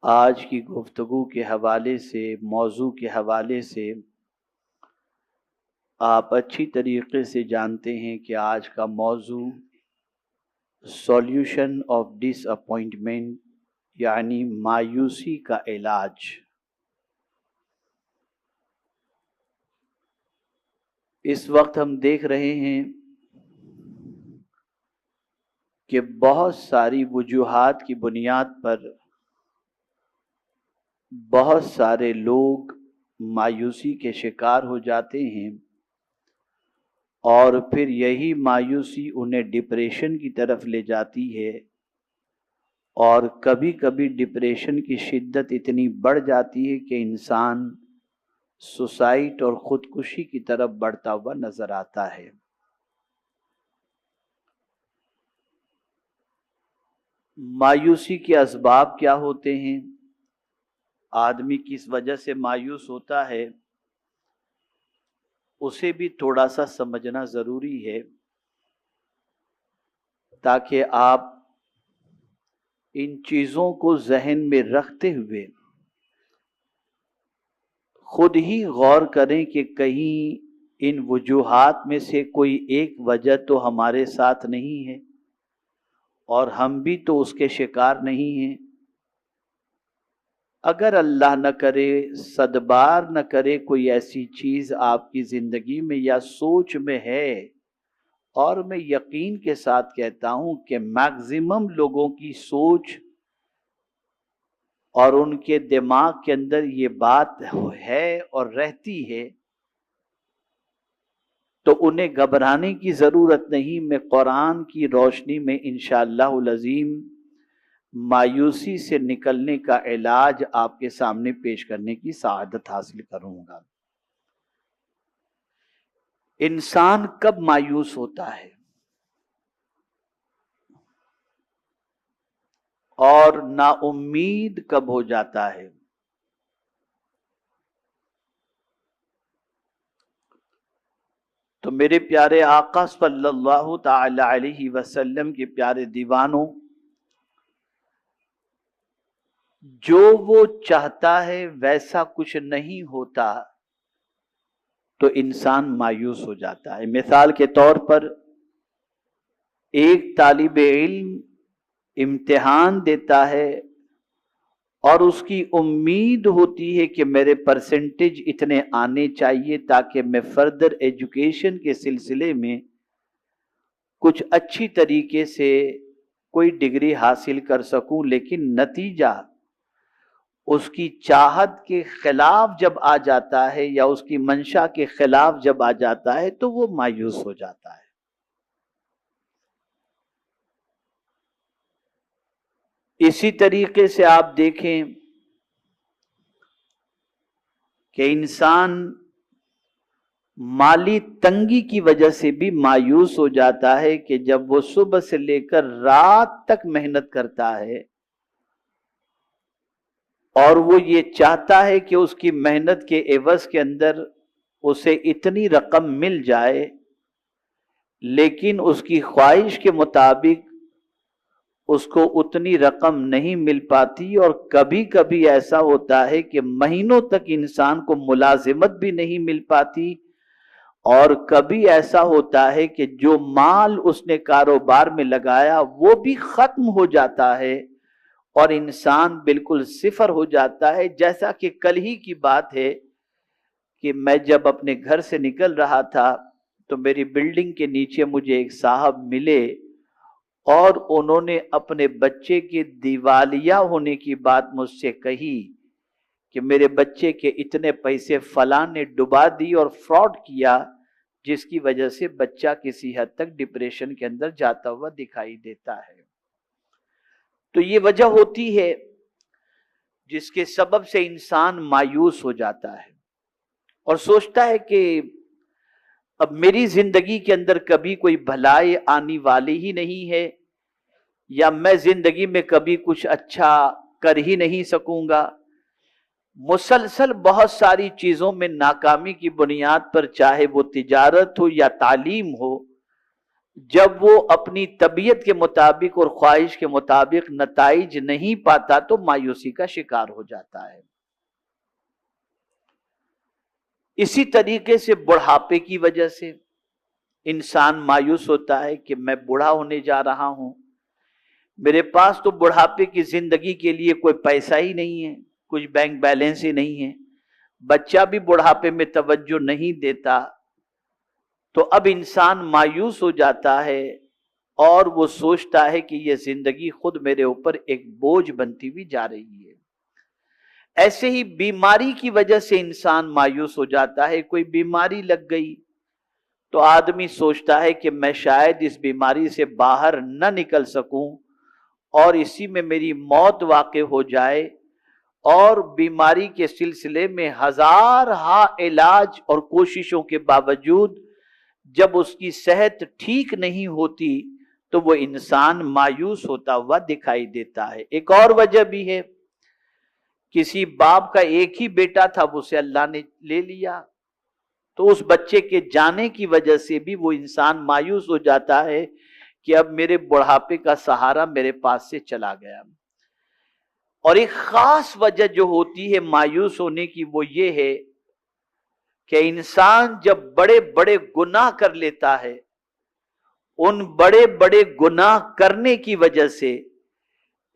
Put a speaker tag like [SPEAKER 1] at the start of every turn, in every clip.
[SPEAKER 1] آج کی گفتگو کے حوالے سے، موضوع کے حوالے سے آپ اچھی طریقے سے جانتے ہیں کہ آج کا موضوع سولیوشن آف ڈس اپوائنٹمنٹ یعنی مایوسی کا علاج۔ اس وقت ہم دیکھ رہے ہیں کہ بہت ساری وجوہات کی بنیاد پر بہت سارے لوگ مایوسی کے شکار ہو جاتے ہیں اور پھر یہی مایوسی انہیں ڈپریشن کی طرف لے جاتی ہے، اور کبھی کبھی ڈپریشن کی شدت اتنی بڑھ جاتی ہے کہ انسان سوسائڈ اور خودکشی کی طرف بڑھتا ہوا نظر آتا ہے۔ مایوسی کے اسباب کیا ہوتے ہیں؟ آدمی کس وجہ سے مایوس ہوتا ہے اسے بھی تھوڑا سا سمجھنا ضروری ہے، تاکہ آپ ان چیزوں کو ذہن میں رکھتے ہوئے خود ہی غور کریں کہ کہیں ان وجوہات میں سے کوئی ایک وجہ تو ہمارے ساتھ نہیں ہے اور ہم بھی تو اس کے شکار نہیں ہیں۔ اگر اللہ نہ کرے، صدبار نہ کرے، کوئی ایسی چیز آپ کی زندگی میں یا سوچ میں ہے، اور میں یقین کے ساتھ کہتا ہوں کہ میکزیمم لوگوں کی سوچ اور ان کے دماغ کے اندر یہ بات ہے اور رہتی ہے، تو انہیں گھبرانے کی ضرورت نہیں۔ میں قرآن کی روشنی میں انشاءاللہ العظیم مایوسی سے نکلنے کا علاج آپ کے سامنے پیش کرنے کی سعادت حاصل کروں گا۔ انسان کب مایوس ہوتا ہے اور نا امید کب ہو جاتا ہے؟ تو میرے پیارے آقا صلی اللہ تعالی علیہ وسلم کے پیارے دیوانوں، جو وہ چاہتا ہے ویسا کچھ نہیں ہوتا تو انسان مایوس ہو جاتا ہے۔ مثال کے طور پر ایک طالب علم امتحان دیتا ہے اور اس کی امید ہوتی ہے کہ میرے پرسنٹیج اتنے آنے چاہیے تاکہ میں فردر ایجوکیشن کے سلسلے میں کچھ اچھی طریقے سے کوئی ڈگری حاصل کر سکوں، لیکن نتیجہ اس کی چاہت کے خلاف جب آ جاتا ہے یا اس کی منشا کے خلاف جب آ جاتا ہے تو وہ مایوس ہو جاتا ہے۔ اسی طریقے سے آپ دیکھیں کہ انسان مالی تنگی کی وجہ سے بھی مایوس ہو جاتا ہے کہ جب وہ صبح سے لے کر رات تک محنت کرتا ہے اور وہ یہ چاہتا ہے کہ اس کی محنت کے عوض کے اندر اسے اتنی رقم مل جائے، لیکن اس کی خواہش کے مطابق اس کو اتنی رقم نہیں مل پاتی، اور کبھی کبھی ایسا ہوتا ہے کہ مہینوں تک انسان کو ملازمت بھی نہیں مل پاتی، اور کبھی ایسا ہوتا ہے کہ جو مال اس نے کاروبار میں لگایا وہ بھی ختم ہو جاتا ہے اور انسان بالکل صفر ہو جاتا ہے۔ جیسا کہ کل ہی کی بات ہے کہ میں جب اپنے گھر سے نکل رہا تھا تو میری بلڈنگ کے نیچے مجھے ایک صاحب ملے اور انہوں نے اپنے بچے کے دیوالیہ ہونے کی بات مجھ سے کہی کہ میرے بچے کے اتنے پیسے فلاں نے ڈبا دی اور فراڈ کیا، جس کی وجہ سے بچہ کسی حد تک ڈپریشن کے اندر جاتا ہوا دکھائی دیتا ہے۔ تو یہ وجہ ہوتی ہے جس کے سبب سے انسان مایوس ہو جاتا ہے اور سوچتا ہے کہ اب میری زندگی کے اندر کبھی کوئی بھلائی آنے والی ہی نہیں ہے، یا میں زندگی میں کبھی کچھ اچھا کر ہی نہیں سکوں گا۔ مسلسل بہت ساری چیزوں میں ناکامی کی بنیاد پر، چاہے وہ تجارت ہو یا تعلیم ہو، جب وہ اپنی طبیعت کے مطابق اور خواہش کے مطابق نتائج نہیں پاتا تو مایوسی کا شکار ہو جاتا ہے۔ اسی طریقے سے بڑھاپے کی وجہ سے انسان مایوس ہوتا ہے کہ میں بوڑھا ہونے جا رہا ہوں، میرے پاس تو بڑھاپے کی زندگی کے لیے کوئی پیسہ ہی نہیں ہے، کچھ بینک بیلنس ہی نہیں ہے، بچہ بھی بڑھاپے میں توجہ نہیں دیتا، تو اب انسان مایوس ہو جاتا ہے اور وہ سوچتا ہے کہ یہ زندگی خود میرے اوپر ایک بوجھ بنتی ہوئی جا رہی ہے۔ ایسے ہی بیماری کی وجہ سے انسان مایوس ہو جاتا ہے، کوئی بیماری لگ گئی تو آدمی سوچتا ہے کہ میں شاید اس بیماری سے باہر نہ نکل سکوں اور اسی میں میری موت واقع ہو جائے، اور بیماری کے سلسلے میں ہزارہا علاج اور کوششوں کے باوجود جب اس کی صحت ٹھیک نہیں ہوتی تو وہ انسان مایوس ہوتا ہوا دکھائی دیتا ہے۔ ایک اور وجہ بھی ہے، کسی باپ کا ایک ہی بیٹا تھا، اسے اللہ نے لے لیا، تو اس بچے کے جانے کی وجہ سے بھی وہ انسان مایوس ہو جاتا ہے کہ اب میرے بڑھاپے کا سہارا میرے پاس سے چلا گیا۔ اور ایک خاص وجہ جو ہوتی ہے مایوس ہونے کی وہ یہ ہے کہ انسان جب بڑے بڑے گناہ کر لیتا ہے، ان بڑے بڑے گناہ کرنے کی وجہ سے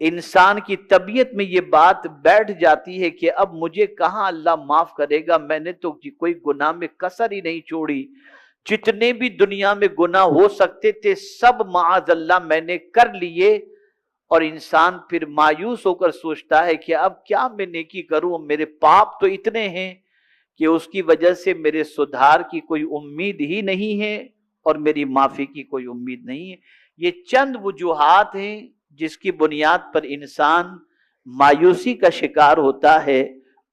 [SPEAKER 1] انسان کی طبیعت میں یہ بات بیٹھ جاتی ہے کہ اب مجھے کہاں اللہ معاف کرے گا، میں نے تو کوئی گناہ میں کسر ہی نہیں چھوڑی، جتنے بھی دنیا میں گناہ ہو سکتے تھے سب معاذ اللہ میں نے کر لیے، اور انسان پھر مایوس ہو کر سوچتا ہے کہ اب کیا میں نیکی کروں، میرے پاپ تو اتنے ہیں کہ اس کی وجہ سے میرے سدھار کی کوئی امید ہی نہیں ہے اور میری معافی کی کوئی امید نہیں ہے۔ یہ چند وجوہات ہیں جس کی بنیاد پر انسان مایوسی کا شکار ہوتا ہے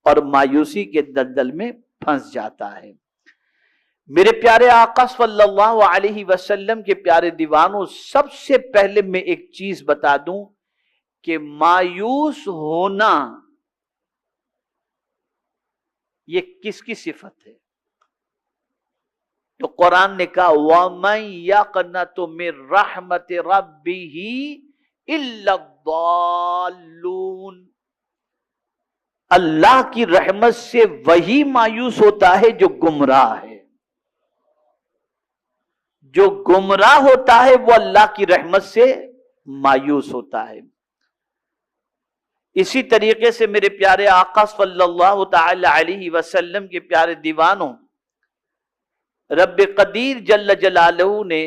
[SPEAKER 1] اور مایوسی کے دلدل میں پھنس جاتا ہے۔ میرے پیارے آقا صلی اللہ علیہ وسلم کے پیارے دیوانوں، سب سے پہلے میں ایک چیز بتا دوں کہ مایوس ہونا یہ کس کی صفت ہے؟ تو قرآن نے کہا وَمَن يَقْنَطُ مِن رَحْمَتِ رَبِّهِ إِلَّا الضَّالُّونَ، اللہ کی رحمت سے وہی مایوس ہوتا ہے جو گمراہ ہے۔ جو گمراہ ہوتا ہے وہ اللہ کی رحمت سے مایوس ہوتا ہے۔ اسی طریقے سے میرے پیارے آقا صلی اللہ تعالی علیہ وسلم کے پیارے دیوانوں، رب قدیر جل جلالہ نے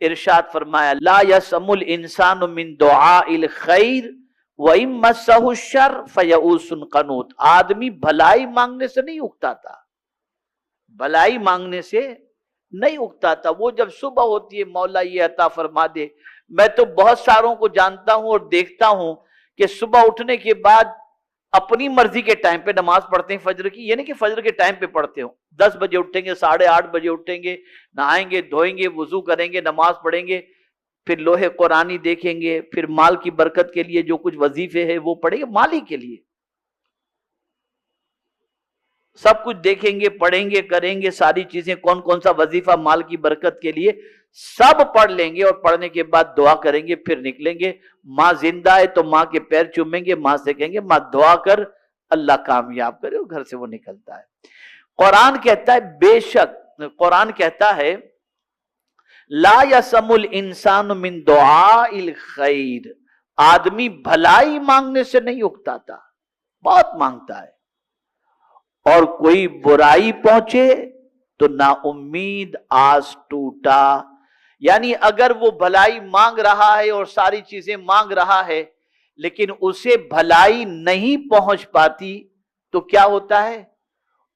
[SPEAKER 1] ارشاد فرمایا لا یسم الانسان من دعاء الخیر وَإِن مَسَّهُ الشَّرُّ فَيَئُوسٌ قَنُوطٌ، آدمی بھلائی مانگنے سے نہیں اکتاتا، بھلائی مانگنے سے نہیں اکتاتا۔ وہ جب صبح ہوتی ہے مولا یہ عطا فرما دے، میں تو بہت ساروں کو جانتا ہوں اور دیکھتا ہوں کہ صبح اٹھنے کے بعد اپنی مرضی کے ٹائم پہ نماز پڑھتے ہیں فجر کی، یہ نہیں کہ فجر کے ٹائم پہ پڑھتے ہو، 10 بجے اٹھیں گے، 8:30 بجے اٹھیں گے، نہائیں گے، دھوئیں گے، وضو کریں گے، نماز پڑھیں گے، پھر لوہے قرآنی دیکھیں گے، پھر مال کی برکت کے لیے جو کچھ وظیفے ہیں وہ پڑھیں گے، مال ہی کے لیے سب کچھ دیکھیں گے، پڑھیں گے، کریں گے، ساری چیزیں کون کون سا وظیفہ مال کی برکت کے لیے سب پڑھ لیں گے، اور پڑھنے کے بعد دعا کریں گے، پھر نکلیں گے۔ ماں زندہ ہے تو ماں کے پیر چومیں گے، ماں سے کہیں گے ماں دعا کر اللہ کامیاب کرے، اور گھر سے وہ نکلتا ہے۔ قرآن کہتا ہے بے شک، قرآن کہتا ہے لا یسم الانسان من دعاء الخیر، آدمی بھلائی مانگنے سے نہیں اکتاتا، بہت مانگتا ہے، اور کوئی برائی پہنچے تو نا امید آس ٹوٹا، یعنی اگر وہ بھلائی مانگ رہا ہے اور ساری چیزیں مانگ رہا ہے لیکن اسے بھلائی نہیں پہنچ پاتی تو کیا ہوتا ہے؟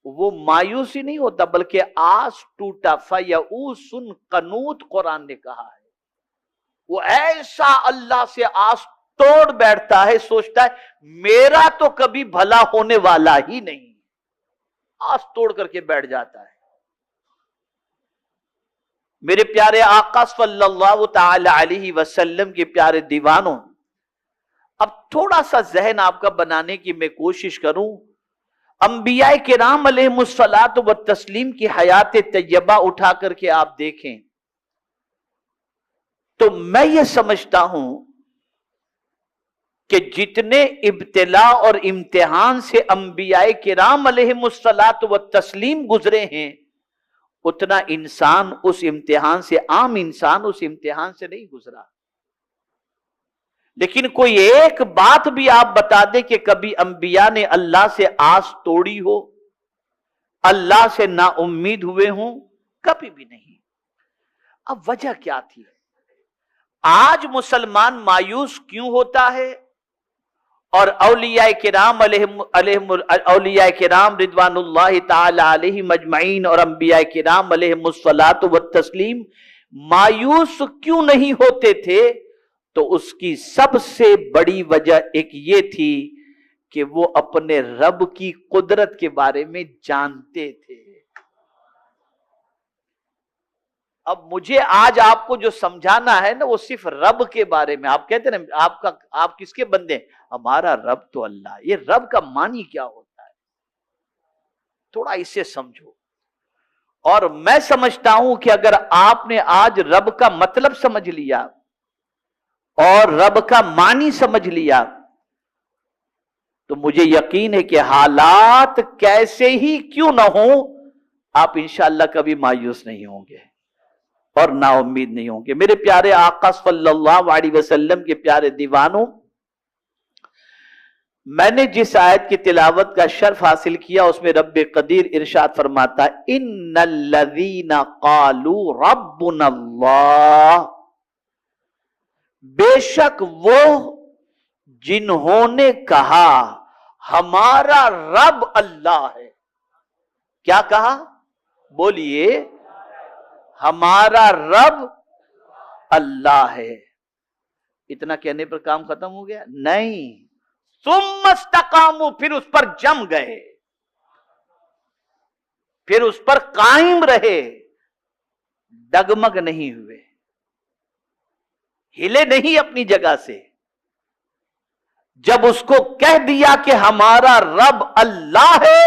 [SPEAKER 1] وہ مایوس ہی نہیں ہوتا بلکہ آس ٹوٹا، فَيَئُوسٌ قَنُوطٌ قرآن نے کہا ہے، وہ ایسا اللہ سے آس توڑ بیٹھتا ہے، سوچتا ہے میرا تو کبھی بھلا ہونے والا ہی نہیں، آس توڑ کر کے بیٹھ جاتا ہے۔ میرے پیارے آقا صلی اللہ تعالی علیہ وسلم کے پیارے دیوانوں، اب تھوڑا سا ذہن آپ کا بنانے کی میں کوشش کروں، انبیاء کرام علیہم الصلاۃ والتسلیم کی حیات طیبہ اٹھا کر کے آپ دیکھیں، تو میں یہ سمجھتا ہوں کہ جتنے ابتلا اور امتحان سے انبیاء کرام علیہم الصلاۃ والتسلیم گزرے ہیں، اتنا انسان اس امتحان سے، عام انسان اس امتحان سے نہیں گزرا. لیکن کوئی ایک بات بھی آپ بتا دیں کہ کبھی انبیاء نے اللہ سے آس توڑی ہو، اللہ سے نا امید ہوئے ہوں؟ کبھی بھی نہیں. اب وجہ کیا تھی؟ آج مسلمان مایوس کیوں ہوتا ہے اور اولیاء کرام اولیاء کرام رضوان اللہ تعالی علیہم اجمعین اور انبیاء کرام علیہم الصلاۃ والتسلیم مایوس کیوں نہیں ہوتے تھے؟ تو اس کی سب سے بڑی وجہ ایک یہ تھی کہ وہ اپنے رب کی قدرت کے بارے میں جانتے تھے. اب مجھے آج آپ کو جو سمجھانا ہے نا، وہ صرف رب کے بارے میں. آپ کہتے ہیں نا آپ کس کے بندے ہیں؟ ہمارا رب تو اللہ. یہ رب کا معنی کیا ہوتا ہے؟ تھوڑا اسے سمجھو. اور میں سمجھتا ہوں کہ اگر آپ نے آج رب کا مطلب سمجھ لیا اور رب کا معنی سمجھ لیا تو مجھے یقین ہے کہ حالات کیسے ہی کیوں نہ ہوں، آپ انشاءاللہ کبھی مایوس نہیں ہوں گے اور نا امید نہیں ہوں گے. میرے پیارے آقا صلی اللہ علیہ وسلم کے پیارے دیوانوں، میں نے جس آیت کی تلاوت کا شرف حاصل کیا اس میں رب قدیر ارشاد فرماتا ہے، ان الذین قالوا ربنا اللہ، بے شک وہ جنہوں نے کہا ہمارا رب اللہ ہے. کیا کہا؟ بولیے، ہمارا رب اللہ ہے. اتنا کہنے پر کام ختم ہو گیا؟ نہیں. ثم استقاموا، پھر اس پر جم گئے، پھر اس پر قائم رہے، ڈگمگ نہیں ہوئے، ہلے نہیں اپنی جگہ سے. جب اس کو کہہ دیا کہ ہمارا رب اللہ ہے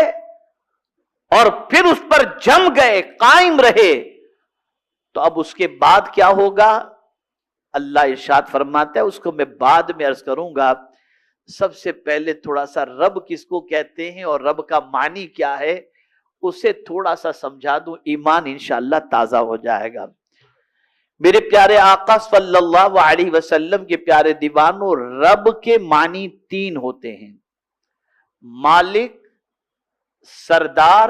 [SPEAKER 1] اور پھر اس پر جم گئے، قائم رہے، تو اب اس کے بعد کیا ہوگا؟ اللہ ارشاد فرماتا ہے، اس کو میں بعد میں عرض کروں گا. سب سے پہلے تھوڑا سا رب کس کو کہتے ہیں اور رب کا معنی کیا ہے اسے تھوڑا سا سمجھا دوں، ایمان انشاءاللہ تازہ ہو جائے گا. میرے پیارے آقا صلی اللہ علیہ وسلم کے پیارے دیوانوں، رب کے معنی تین ہوتے ہیں: مالک، سردار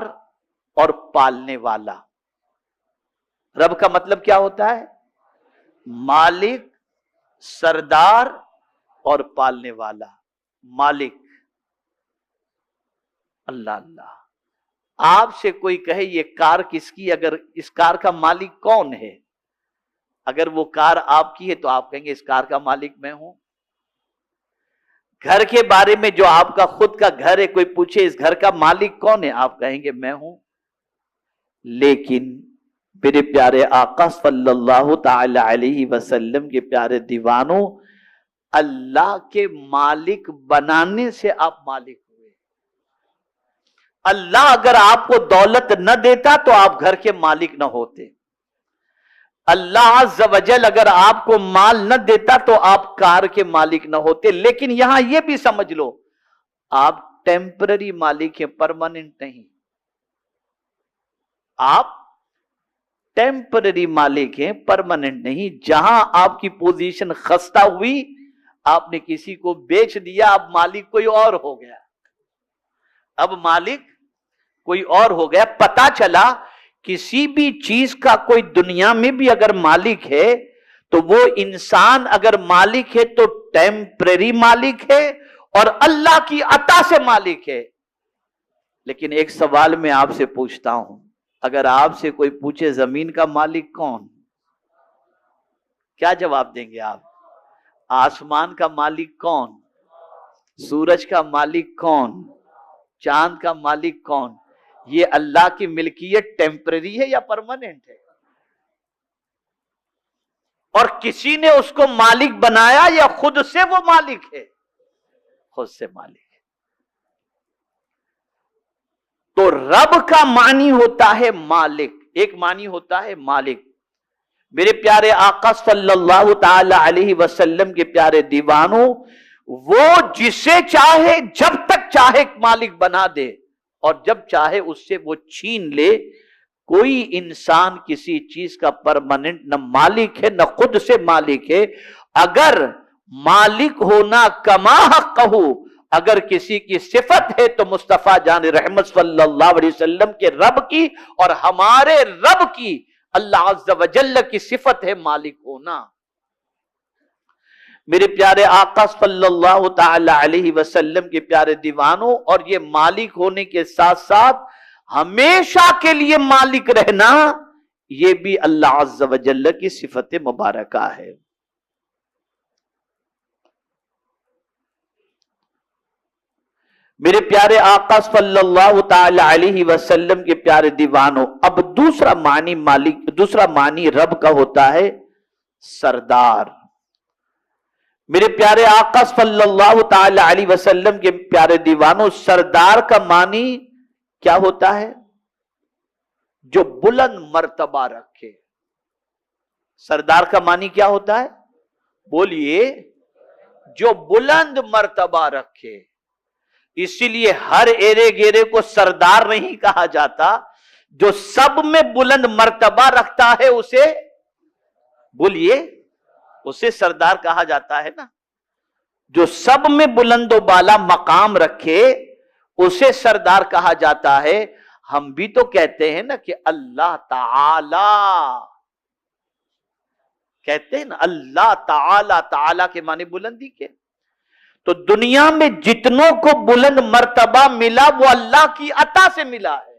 [SPEAKER 1] اور پالنے والا. رب کا مطلب کیا ہوتا ہے؟ مالک، سردار اور پالنے والا. مالک، اللہ اللہ. آپ سے کوئی کہے یہ کار کس کی، اگر اس کار کا مالک کون ہے، اگر وہ کار آپ کی ہے تو آپ کہیں گے اس کار کا مالک میں ہوں. گھر کے بارے میں جو آپ کا خود کا گھر ہے، کوئی پوچھے اس گھر کا مالک کون ہے، آپ کہیں گے میں ہوں. لیکن میرے پیارے آقا صلی اللہ تعالی علیہ وسلم کے پیارے دیوانوں، اللہ کے مالک بنانے سے آپ مالک ہوئے. اللہ اگر آپ کو دولت نہ دیتا تو آپ گھر کے مالک نہ ہوتے. اللہ عز و جل اگر آپ کو مال نہ دیتا تو آپ کار کے مالک نہ ہوتے. لیکن یہاں یہ بھی سمجھ لو، آپ ٹیمپرری مالک ہیں، پرماننٹ نہیں. آپ ٹیمپرری مالک ہیں، پرماننٹ نہیں. جہاں آپ کی پوزیشن خستہ ہوئی، آپ نے کسی کو بیچ دیا، اب مالک کوئی اور ہو گیا. اب مالک کوئی اور ہو گیا. پتا چلا کسی بھی چیز کا کوئی دنیا میں بھی اگر مالک ہے تو وہ انسان اگر مالک ہے تو ٹیمپرری مالک ہے اور اللہ کی عطا سے مالک ہے. لیکن ایک سوال میں آپ سے پوچھتا ہوں، اگر آپ سے کوئی پوچھے زمین کا مالک کون، کیا جواب دیں گے آپ؟ آسمان کا مالک کون؟ سورج کا مالک کون؟ چاند کا مالک کون؟ یہ اللہ کی ملکیت ٹیمپرری ہے یا پرماننٹ ہے؟ اور کسی نے اس کو مالک بنایا یا خود سے وہ مالک ہے؟ خود سے مالک ہے. تو رب کا معنی ہوتا ہے مالک. ایک معنی ہوتا ہے مالک. میرے پیارے آقا صلی اللہ تعالی علیہ وسلم کے پیارے دیوانوں، وہ جسے چاہے جب تک چاہے مالک بنا دے اور جب چاہے اس سے وہ چھین لے. کوئی انسان کسی چیز کا پرماننٹ نہ مالک ہے نہ خود سے مالک ہے. اگر مالک ہونا کما حق ہو، اگر کسی کی صفت ہے تو مصطفیٰ جان رحمت صلی اللہ علیہ وسلم کے رب کی اور ہمارے رب کی اللہ عز و جل کی صفت ہے مالک ہونا. میرے پیارے آقا صلی اللہ تعالی علیہ وسلم کے پیارے دیوانوں، اور یہ مالک ہونے کے ساتھ ساتھ ہمیشہ کے لیے مالک رہنا، یہ بھی اللہ عز و جل کی صفت مبارکہ ہے. میرے پیارے آقا صلی اللہ تعالی علیہ وسلم کے پیارے دیوانوں، اب دوسرا معنی رب کا ہوتا ہے سردار. میرے پیارے آقا صلی اللہ تعالی علیہ وسلم کے پیارے دیوانوں، سردار کا معنی کیا ہوتا ہے؟ جو بلند مرتبہ رکھے. سردار کا معنی کیا ہوتا ہے؟ بولیے. جو بلند مرتبہ رکھے. اسی لیے ہر ایرے گیرے کو سردار نہیں کہا جاتا. جو سب میں بلند مرتبہ رکھتا ہے اسے بولیے، اسے سردار کہا جاتا ہے نا. جو سب میں بلند و بالا مقام رکھے اسے سردار کہا جاتا ہے. ہم بھی تو کہتے ہیں نا کہ اللہ تعالی، کہتے ہیں نا اللہ تعالی. تعالی کے معنی بلندی کے. تو دنیا میں جتنوں کو بلند مرتبہ ملا وہ اللہ کی عطا سے ملا ہے.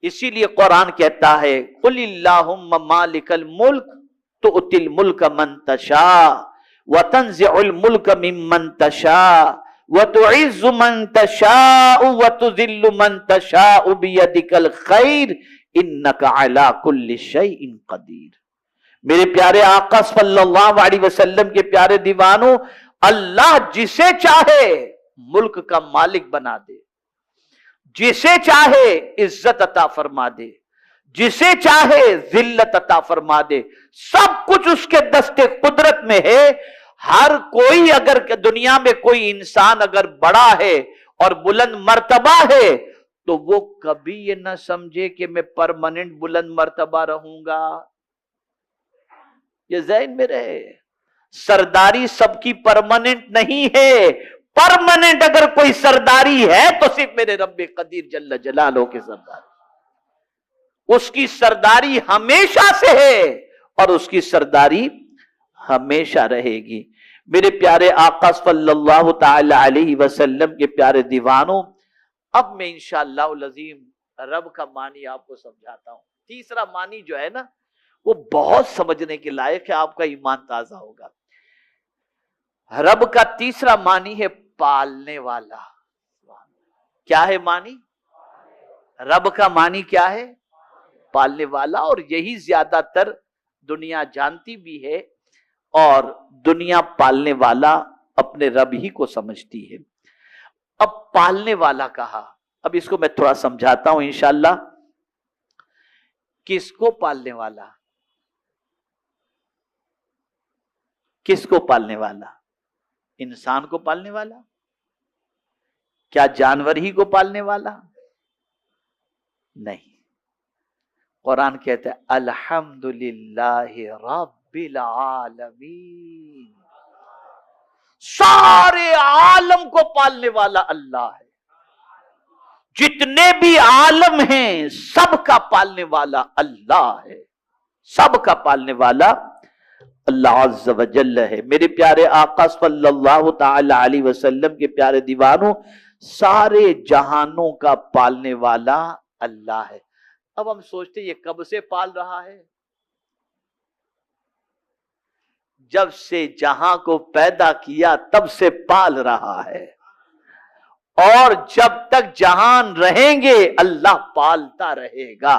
[SPEAKER 1] اسی لیے قرآن کہتا ہے قل اللہم مالک الملک تؤتی الملک من تشاء وتنزع الملک ممن تشاء وتعز من تشاء وتذل من تشاء بيدك الخير انك على كل شيء قدیر. میرے پیارے آقا صلی اللہ علیہ وسلم کے پیارے دیوانوں، اللہ جسے چاہے ملک کا مالک بنا دے، جسے چاہے عزت عطا فرما دے، جسے چاہے ذلت عطا فرما دے. سب کچھ اس کے دستے قدرت میں ہے. ہر کوئی اگر دنیا میں کوئی انسان اگر بڑا ہے اور بلند مرتبہ ہے تو وہ کبھی یہ نہ سمجھے کہ میں پرماننٹ بلند مرتبہ رہوں گا. یہ ذہن میں رہے. سرداری سب کی پرماننٹ نہیں ہے. پرماننٹ اگر کوئی سرداری ہے تو صرف میرے رب قدیر جل جلالہ کے سرداری. اس کی سرداری ہمیشہ سے ہے اور اس کی سرداری ہمیشہ رہے گی. میرے پیارے آقا صلی اللہ تعالی علیہ وسلم کے پیارے دیوانوں، اب میں انشاءاللہ العظیم رب کا معنی آپ کو سمجھاتا ہوں. تیسرا معنی جو ہے نا وہ بہت سمجھنے کے لائق ہے، آپ کا ایمان تازہ ہوگا. رب کا تیسرا معنی ہے پالنے والا. کیا ہے معنی؟ رب کا معنی کیا ہے؟ پالنے والا. اور یہی زیادہ تر دنیا جانتی بھی ہے اور دنیا پالنے والا اپنے رب ہی کو سمجھتی ہے. اب پالنے والا کہا، اب اس کو میں تھوڑا سمجھاتا ہوں انشاءاللہ. کس کو پالنے والا؟ کس کو پالنے والا؟ انسان کو پالنے والا؟ کیا جانور ہی کو پالنے والا؟ نہیں. قرآن کہتا ہے الحمدللہ رب العالمین. سارے عالم کو پالنے والا اللہ ہے. جتنے بھی عالم ہیں سب کا پالنے والا اللہ ہے. سب کا پالنے والا اللہ عز و جل ہے. میرے پیارے آقا صلی اللہ تعالی علیہ وسلم کے پیارے دیوانوں، سارے جہانوں کا پالنے والا اللہ ہے. اب ہم سوچتے یہ کب سے پال رہا ہے؟ جب سے جہاں کو پیدا کیا تب سے پال رہا ہے. اور جب تک جہان رہیں گے اللہ پالتا رہے گا.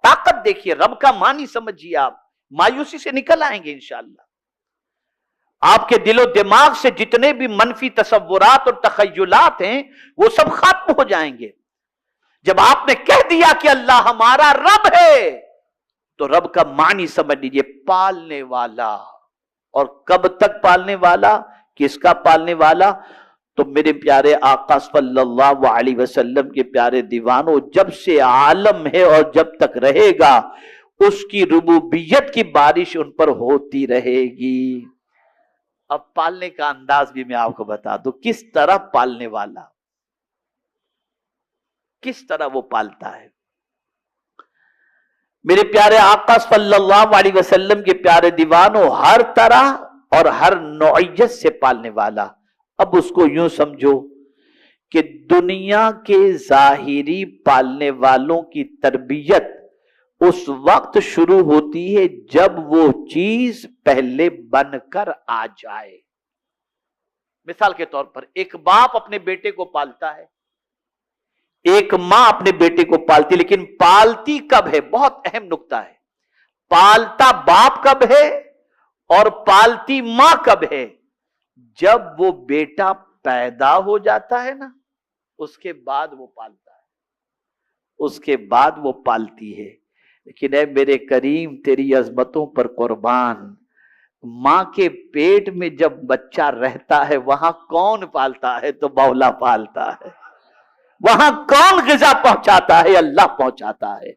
[SPEAKER 1] طاقت دیکھیے، رب کا معنی سمجھیے. آپ مایوسی سے نکل آئیں گے انشاءاللہ. آپ کے دل و دماغ سے جتنے بھی منفی تصورات اور تخیلات ہیں وہ سب ختم ہو جائیں گے. جب آپ نے کہہ دیا کہ اللہ ہمارا رب ہے تو رب کا معنی سمجھ لیجئے، پالنے والا۔ اور کب تک پالنے والا؟ کس کا پالنے والا؟ تو میرے پیارے آقا صلی اللہ علیہ وسلم کے پیارے دیوانوں، جب سے عالم ہے اور جب تک رہے گا اس کی ربوبیت کی بارش ان پر ہوتی رہے گی۔ اب پالنے کا انداز بھی میں آپ کو بتا دوں، کس طرح پالنے والا، کس طرح وہ پالتا ہے۔ میرے پیارے آقا صلی اللہ علیہ وسلم کے پیارے دیوانوں، ہر طرح اور ہر نوعیت سے پالنے والا۔ اب اس کو یوں سمجھو کہ دنیا کے ظاہری پالنے والوں کی تربیت اس وقت شروع ہوتی ہے جب وہ چیز پہلے بن کر آ جائے۔ مثال کے طور پر ایک باپ اپنے بیٹے کو پالتا ہے، ایک ماں اپنے بیٹے کو پالتی، لیکن پالتی کب ہے؟ بہت اہم نقطہ ہے۔ پالتا باپ کب ہے اور پالتی ماں کب ہے؟ جب وہ بیٹا پیدا ہو جاتا ہے نا، اس کے بعد وہ پالتا ہے، اس کے بعد وہ پالتی ہے۔ لیکن اے میرے کریم تیری عظمتوں پر قربان، ماں کے پیٹ میں جب بچہ رہتا ہے وہاں کون پالتا ہے؟ تو مولا پالتا ہے۔ وہاں کون غذا پہنچاتا ہے؟ اللہ پہنچاتا ہے۔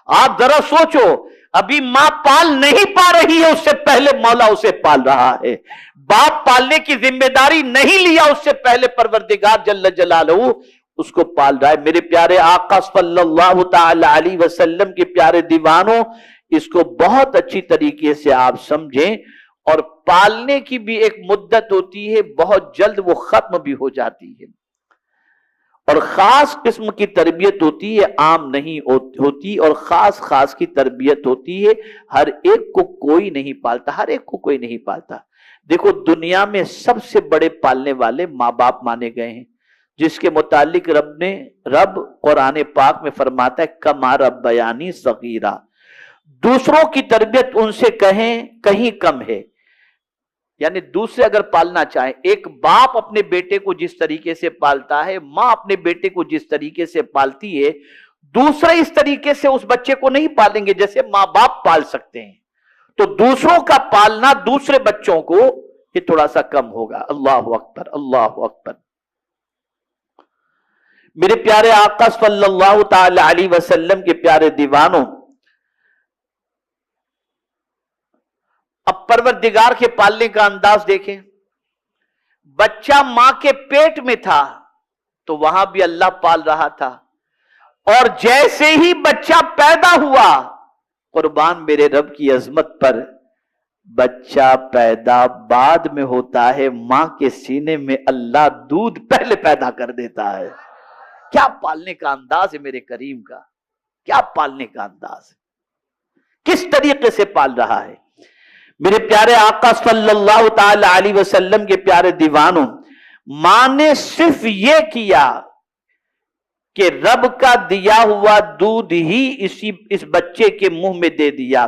[SPEAKER 1] آپ ذرا سوچو، ابھی ماں پال نہیں پا رہی ہے، اس سے پہلے مولا اسے پال رہا ہے۔ باپ پالنے کی ذمہ داری نہیں لیا، اس سے پہلے پروردگار جل جلالہ اس کو پال رہا ہے۔ میرے پیارے آقا صلی اللہ تعالی علیہ وسلم کے پیارے دیوانوں، اس کو بہت اچھی طریقے سے آپ سمجھیں۔ اور پالنے کی بھی ایک مدت ہوتی ہے، بہت جلد وہ ختم بھی ہو جاتی ہے، اور خاص قسم کی تربیت ہوتی ہے، عام نہیں ہوتی، اور خاص خاص کی تربیت ہوتی ہے۔ ہر ایک کو کوئی نہیں پالتا، ہر ایک کو کوئی نہیں پالتا۔ دیکھو دنیا میں سب سے بڑے پالنے والے ماں باپ مانے گئے ہیں، جس کے متعلق رب قرآن پاک میں فرماتا ہے کما ربیانی صغیرہ۔ دوسروں کی تربیت ان سے کہیں کم ہے، یعنی دوسرے اگر پالنا چاہیں، ایک باپ اپنے بیٹے کو جس طریقے سے پالتا ہے، ماں اپنے بیٹے کو جس طریقے سے پالتی ہے، دوسرے اس طریقے سے اس بچے کو نہیں پالیں گے جیسے ماں باپ پال سکتے ہیں۔ تو دوسروں کا پالنا دوسرے بچوں کو یہ تھوڑا سا کم ہوگا۔ اللہ اکبر، اللہ اکبر۔ میرے پیارے آقا صلی اللہ تعالی علیہ وسلم کے پیارے دیوانوں، اب پروردگار کے پالنے کا انداز دیکھیں۔ بچہ ماں کے پیٹ میں تھا تو وہاں بھی اللہ پال رہا تھا، اور جیسے ہی بچہ پیدا ہوا، قربان میرے رب کی عظمت پر، بچہ پیدا بعد میں ہوتا ہے، ماں کے سینے میں اللہ دودھ پہلے پیدا کر دیتا ہے۔ کیا پالنے کا انداز ہے میرے کریم کا، کیا پالنے کا انداز ہے، کس طریقے سے پال رہا ہے۔ میرے پیارے آقا صلی اللہ تعالی علیہ وسلم کے پیارے دیوانوں، ماں نے صرف یہ کیا کہ رب کا دیا ہوا دودھ ہی اس بچے کے منہ میں دے دیا۔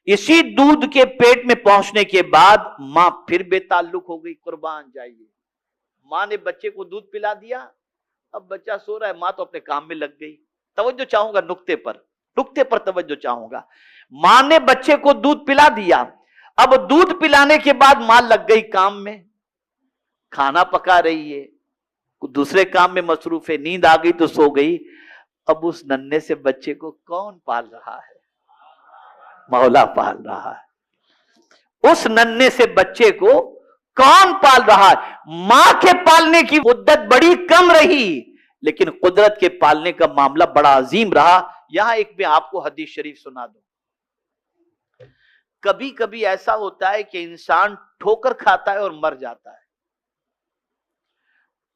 [SPEAKER 1] اسی دودھ کے پیٹ میں پہنچنے کے بعد ماں پھر بے تعلق ہو گئی۔ قربان جائیے، ماں نے بچے کو دودھ پلا دیا، اب بچہ سو رہا ہے، ماں تو اپنے کام میں لگ گئی۔ توجہ چاہوں گا نقطے پر توجہ چاہوں گا۔ ماں نے بچے کو دودھ پلا دیا، اب دودھ پلانے کے بعد ماں لگ گئی کام میں، کھانا پکا رہی ہے، دوسرے کام میں مصروف ہے، نیند آ گئی تو سو گئی۔ اب اس ننھے سے بچے کو کون پال رہا ہے؟ مولا پال رہا ہے۔ اس ننھے سے بچے کو کون پال رہا ہے؟ ماں کے پالنے کی مدت بڑی کم رہی، لیکن قدرت کے پالنے کا معاملہ بڑا عظیم رہا۔ یہاں ایک میں آپ کو حدیث شریف سنا دوں۔ کبھی کبھی ایسا ہوتا ہے کہ انسان ٹھوکر کھاتا ہے اور مر جاتا ہے،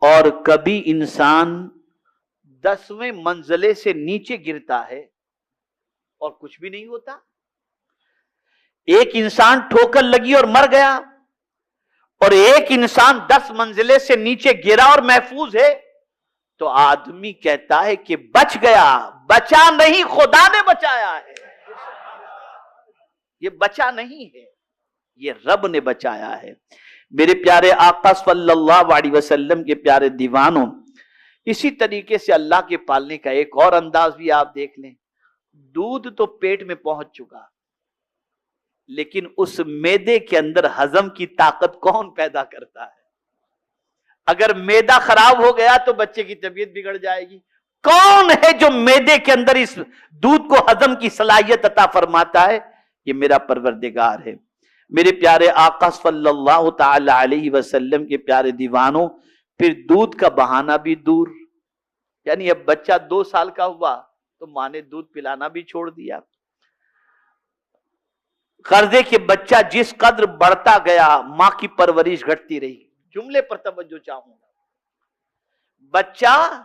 [SPEAKER 1] اور کبھی انسان 10ویں منزلے سے نیچے گرتا ہے اور کچھ بھی نہیں ہوتا۔ ایک انسان ٹھوکر لگی اور مر گیا، اور ایک انسان 10 منزلے سے نیچے گرا اور محفوظ ہے، تو آدمی کہتا ہے کہ بچ گیا۔ بچا نہیں، خدا نے بچایا ہے۔ یہ بچا نہیں ہے، یہ رب نے بچایا ہے۔ میرے پیارے آقا صلی اللہ علیہ وسلم کے پیارے دیوانوں، اسی طریقے سے اللہ کے پالنے کا ایک اور انداز بھی آپ دیکھ لیں۔ دودھ تو پیٹ میں پہنچ چکا، لیکن اس میدے کے اندر ہضم کی طاقت کون پیدا کرتا ہے؟ اگر میدا خراب ہو گیا تو بچے کی طبیعت بگڑ جائے گی. کون ہے جو میدے کے اندر اس دودھ کو ہضم کی صلاحیت عطا فرماتا ہے؟ یہ میرا پروردگار ہے. میرے پیارے آقا صلی اللہ تعالی علیہ وسلم کے پیارے دیوانوں، پھر دودھ کا بہانہ بھی دور. یعنی اب بچہ 2 سال کا ہوا تو ماں نے دودھ پلانا بھی چھوڑ دیا. غرضے کہ بچہ جس قدر بڑھتا گیا ماں کی پرورش گھٹتی رہی. جملے پر توجہ چاہوں گا. بچہ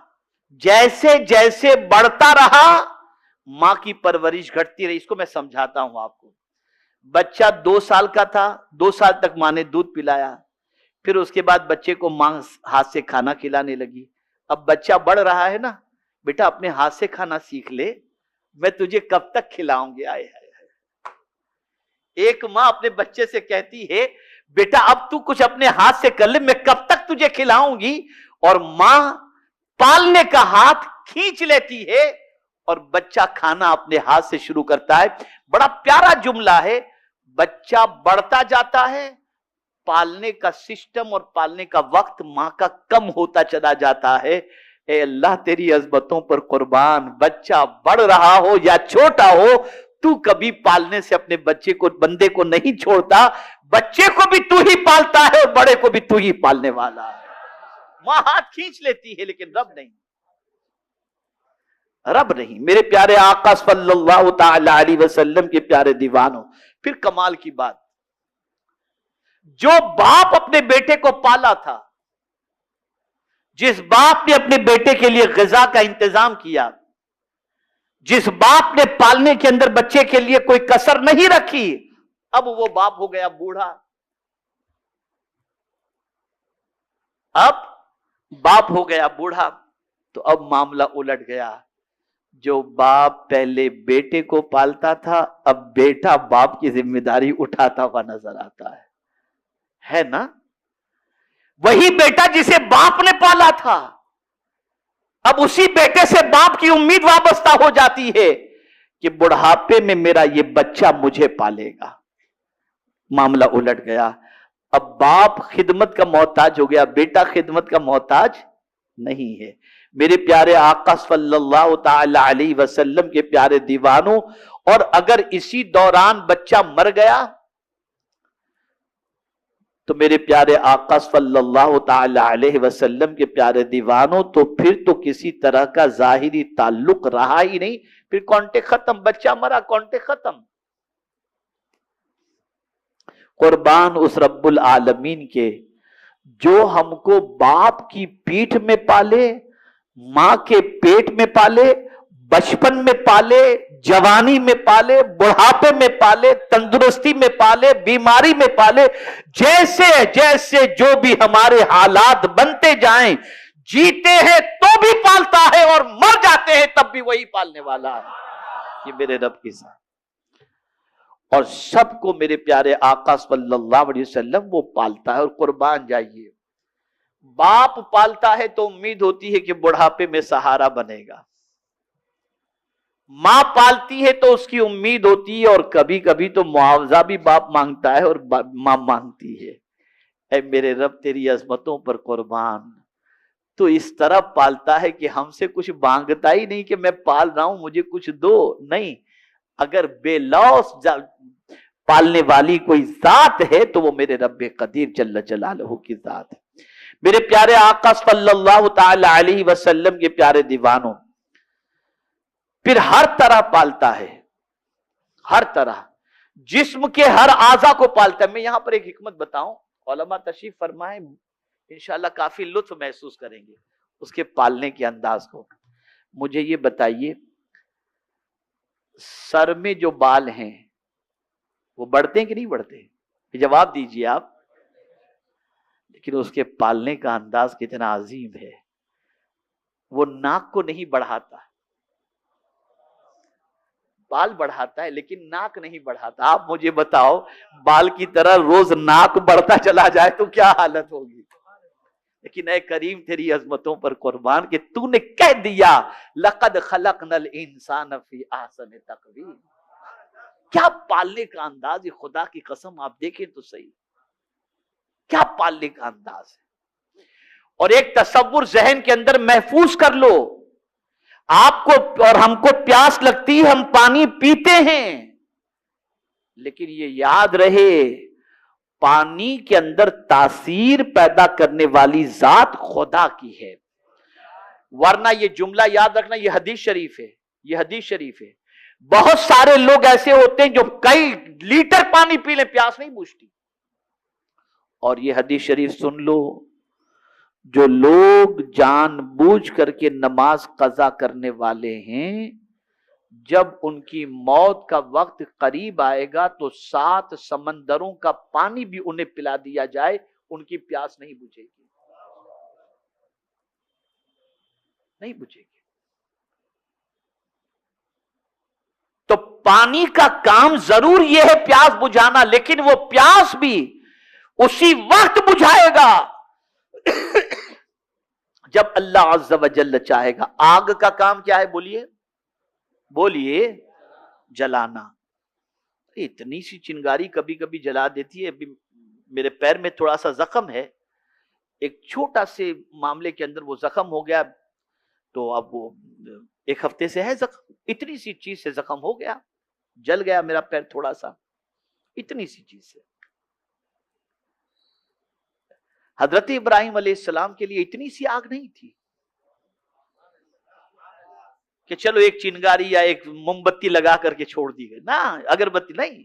[SPEAKER 1] جیسے جیسے بڑھتا رہا ماں کی پرورش گھٹتی رہی. اس کو میں سمجھاتا ہوں آپ کو. بچہ 2 سال کا تھا، 2 سال تک ماں نے دودھ پلایا. پھر اس کے بعد بچے کو ماں ہاتھ سے کھانا کھلانے لگی. اب بچہ بڑھ رہا ہے نا، بیٹا اپنے ہاتھ سے کھانا سیکھ لے، میں تجھے کب تک کھلاؤں گی. آئے ایک ماں اپنے بچے سے کہتی ہے بیٹا اب تو کچھ اپنے ہاتھ سے کر لے، میں کب تک تجھے کھلاؤں گی. اور ماں پالنے کا ہاتھ کھینچ لیتی ہے اور بچہ کھانا اپنے ہاتھ سے شروع کرتا ہے. بڑا پیارا جملہ ہے. بچہ بڑھتا جاتا ہے، پالنے کا سسٹم اور پالنے کا وقت ماں کا کم ہوتا چلا جاتا ہے. اے اللہ تیری عظمتوں پر قربان، بچہ بڑھ رہا ہو یا چھوٹا ہو، تو کبھی پالنے سے اپنے بچے کو، بندے کو نہیں چھوڑتا. بچے کو بھی تو ہی پالتا ہے اور بڑے کو بھی تو ہی پالنے والا ہے. ماں ہاتھ کھینچ لیتی ہے لیکن رب نہیں. رب نہیں. میرے پیارے آقا صلی اللہ تعالی علیہ وسلم کے پیارے دیوانوں، پھر کمال کی بات، جو باپ اپنے بیٹے کو پالا تھا، جس باپ نے اپنے بیٹے کے لیے غذا کا انتظام کیا، جس باپ نے پالنے کے اندر بچے کے لیے کوئی کسر نہیں رکھی، اب وہ باپ ہو گیا بوڑھا. اب باپ ہو گیا بوڑھا تو اب معاملہ الٹ گیا. جو باپ پہلے بیٹے کو پالتا تھا اب بیٹا باپ کی ذمہ داری اٹھاتا ہوا نظر آتا ہے نا. وہی بیٹا جسے باپ نے پالا تھا اب اسی بیٹے سے باپ کی امید وابستہ ہو جاتی ہے کہ بڑھاپے میں میرا یہ بچہ مجھے پالے گا. معاملہ الٹ گیا. اب باپ خدمت کا محتاج ہو گیا، بیٹا خدمت کا محتاج نہیں ہے. میرے پیارے آقا صلی اللہ تعالی علیہ وسلم کے پیارے دیوانوں، اور اگر اسی دوران بچہ مر گیا تو میرے پیارے آقا صلی اللہ تعالی علیہ وسلم کے پیارے دیوانوں، تو پھر تو کسی طرح کا ظاہری تعلق رہا ہی نہیں. پھر کانٹیکٹ ختم. بچہ مرا، کانٹیکٹ ختم. قربان اس رب العالمین کے جو ہم کو باپ کی پیٹھ میں پالے، ماں کے پیٹ میں پالے، بچپن میں پالے، جوانی میں پالے، بڑھاپے میں پالے، تندرستی میں پالے، بیماری میں پالے. جیسے جیسے جو بھی ہمارے حالات بنتے جائیں، جیتے ہیں تو بھی پالتا ہے اور مر جاتے ہیں تب بھی وہی پالنے والا ہے. یہ میرے رب کی ذات. اور سب کو میرے پیارے آقا صلی اللہ علیہ وسلم وہ پالتا ہے. اور قربان جائیے، باپ پالتا ہے تو امید ہوتی ہے کہ بڑھاپے میں سہارا بنے گا. ماں پالتی ہے تو اس کی امید ہوتی ہے، اور کبھی کبھی تو معاوضہ بھی باپ مانگتا ہے اور ماں مانگتی ہے. اے میرے رب تیری عظمتوں پر قربان، تو اس طرح پالتا ہے کہ ہم سے کچھ مانگتا ہی نہیں کہ میں پال رہا ہوں مجھے کچھ دو. نہیں، اگر بے لوث پالنے والی کوئی ذات ہے تو وہ میرے رب قدیر جل جلالہ کی ذات ہے. میرے پیارے آقا صلی اللہ تعالی علیہ وسلم کے پیارے دیوانوں، پھر ہر طرح پالتا ہے. ہر طرح جسم کے ہر اعضاء کو پالتا ہے. میں یہاں پر ایک حکمت بتاؤں، علماء تشریف فرمائیں، انشاءاللہ کافی لطف محسوس کریں گے اس کے پالنے کے انداز کو. مجھے یہ بتائیے، سر میں جو بال ہیں وہ بڑھتے ہیں کہ نہیں بڑھتے؟ جواب دیجئے آپ. لیکن اس کے پالنے کا انداز کتنا عظیم ہے. وہ ناک کو نہیں بڑھاتا، بال بڑھاتا ہے لیکن ناک نہیں بڑھاتا. آپ مجھے بتاؤ، بال کی طرح روز ناک بڑھتا چلا جائے تو کیا حالت ہوگی؟ لیکن اے کریم تیری عظمتوں پر قربان کہ تو نے کہہ دیا لَقَدْ خَلَقْنَا الْإِنسَانَ فِي أَحْسَنِ تَقْوِيمٍ. کیا پالنے کا انداز ہے، خدا کی قسم آپ دیکھیں تو صحیح، کیا پالنے کا انداز ہے. اور ایک تصور ذہن کے اندر محفوظ کر لو، آپ کو اور ہم کو پیاس لگتی ہے، ہم پانی پیتے ہیں، لیکن یہ یاد رہے پانی کے اندر تاثیر پیدا کرنے والی ذات خدا کی ہے. ورنہ یہ جملہ یاد رکھنا، یہ حدیث شریف ہے، یہ حدیث شریف ہے. بہت سارے لوگ ایسے ہوتے ہیں جو کئی لیٹر پانی پی لیں، پیاس نہیں بجھتی. اور یہ حدیث شریف سن لو، جو لوگ جان بوجھ کر کے نماز قضا کرنے والے ہیں، جب ان کی موت کا وقت قریب آئے گا تو 7 سمندروں کا پانی بھی انہیں پلا دیا جائے، ان کی پیاس نہیں بجھے گی، نہیں بجھے گی. تو پانی کا کام ضرور یہ ہے پیاس بجھانا، لیکن وہ پیاس بھی اسی وقت بجھائے گا جب اللہ عز و جل چاہے گا. آگ کا کام کیا ہے؟ بولیے بولیے، جلانا. اتنی سی چنگاری کبھی کبھی جلا دیتی ہے. ابھی میرے پیر میں تھوڑا سا زخم ہے، ایک چھوٹا سے معاملے کے اندر وہ زخم ہو گیا، تو اب وہ 1 ہفتے سے ہے زخم. اتنی سی چیز سے زخم ہو گیا، جل گیا میرا پیر تھوڑا سا، اتنی سی چیز سے. حضرت ابراہیم علیہ السلام کے لیے اتنی سی آگ نہیں تھی کہ چلو ایک چنگاری یا ایک موم بتی لگا کر کے چھوڑ دی گئی، نہ اگربتی نہیں.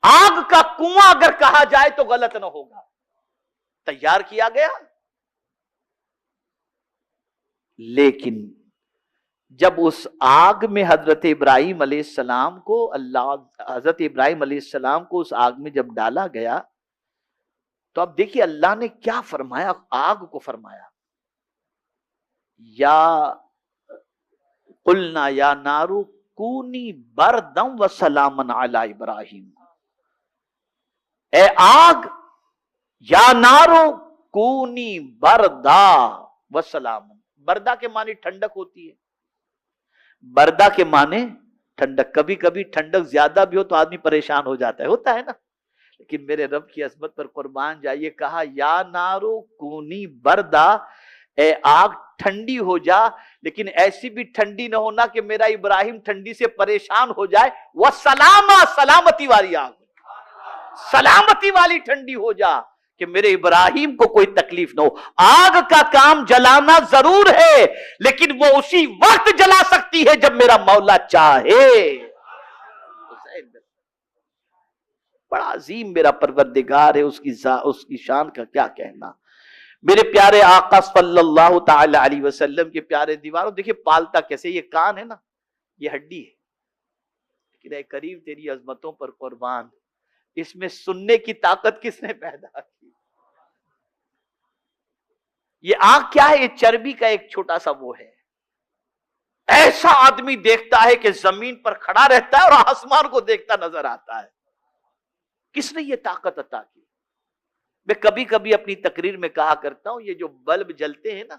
[SPEAKER 1] آگ کا کنواں اگر کہا جائے تو غلط نہ ہوگا، تیار کیا گیا. لیکن جب اس آگ میں حضرت ابراہیم علیہ السلام کو حضرت ابراہیم علیہ السلام کو اس آگ میں جب ڈالا گیا، تو اب دیکھیے اللہ نے کیا فرمایا. آگ کو فرمایا یا قلنا یا نارو کونی بردم و سلامن علی ابراہیم. اے آگ، یا نارو کونی بردا و سلامن. بردا کے معنی ٹھنڈک ہوتی ہے، بردا کے معنی ٹھنڈک. کبھی کبھی ٹھنڈک زیادہ بھی ہو تو آدمی پریشان ہو جاتا ہے، ہوتا ہے نا. لیکن میرے رب کی عظمت پر قربان جائیے، کہا یا نارو کونی بردا، اے آگ ٹھنڈی ہو جا، لیکن ایسی بھی ٹھنڈی نہ ہونا کہ میرا ابراہیم ٹھنڈی سے پریشان ہو جائے. وہ سلامتی والی آگ، سلامتی والی ٹھنڈی ہو جا کہ میرے ابراہیم کو کوئی تکلیف نہ ہو. آگ کا کام جلانا ضرور ہے، لیکن وہ اسی وقت جلا سکتی ہے جب میرا مولا چاہے. بڑا عظیم میرا پروردگار ہے، اس کی شان کا کیا کہنا. میرے پیارے آقا صلی اللہ تعالی علیہ وسلم کے پیارے دیواروں، دیکھیں پالتا کیسے. یہ کان ہے نا، یہ ہڈی ہے، لیکن اے کریم تیری عظمتوں پر قربان، اس میں سننے کی طاقت کس نے پیدا کی؟ یہ آنکھ کیا ہے؟ یہ چربی کا ایک چھوٹا سا وہ ہے. ایسا آدمی دیکھتا ہے کہ زمین پر کھڑا رہتا ہے اور آسمان کو دیکھتا نظر آتا ہے. کس نے یہ طاقت عطا کی؟ میں کبھی کبھی اپنی تقریر میں کہا کرتا ہوں، یہ جو بلب جلتے ہیں نا،